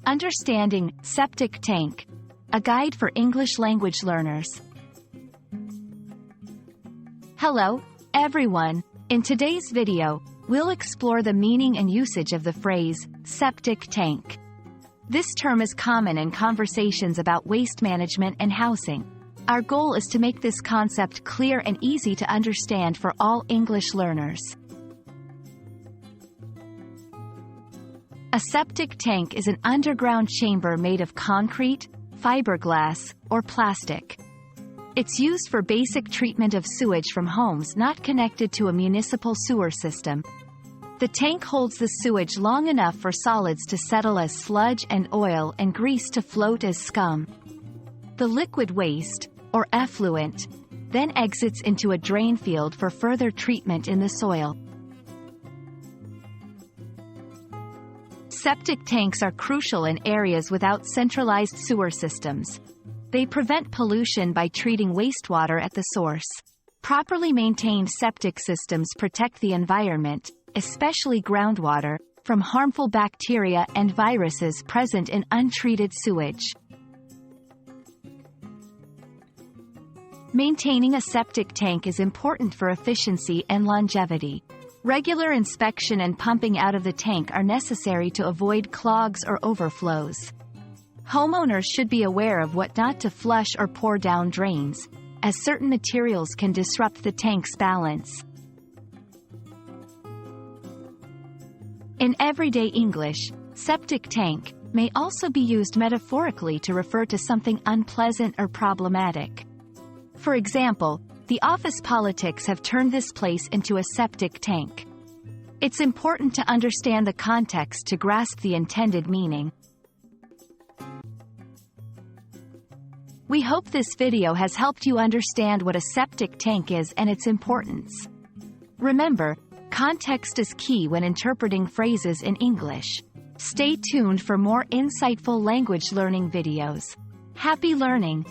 Understanding septic tank, a guide for English language learners. Hello, everyone. In today's video, we'll explore the meaning and usage of the phrase septic tank. This term is common in conversations about waste management and housing. Our goal is to make this concept clear and easy to understand for all English learners. A septic tank is an underground chamber made of concrete, fiberglass, or plastic. It's used for basic treatment of sewage from homes not connected to a municipal sewer system. The tank holds the sewage long enough for solids to settle as sludge and oil and grease to float as scum. The liquid waste, or effluent, then exits into a drain field for further treatment in the soil. Septic tanks are crucial in areas without centralized sewer systems. They prevent pollution by treating wastewater at the source. Properly maintained septic systems protect the environment, especially groundwater, from harmful bacteria and viruses present in untreated sewage. Maintaining a septic tank is important for efficiency and longevity. Regular inspection and pumping out of the tank are necessary to avoid clogs or overflows. Homeowners should be aware of what not to flush or pour down drains, as certain materials can disrupt the tank's balance. In everyday English, septic tank may also be used metaphorically to refer to something unpleasant or problematic. For example, the office politics have turned this place into a septic tank. It's important to understand the context to grasp the intended meaning. We hope this video has helped you understand what a septic tank is and its importance. Remember, context is key when interpreting phrases in English. Stay tuned for more insightful language learning videos. Happy learning!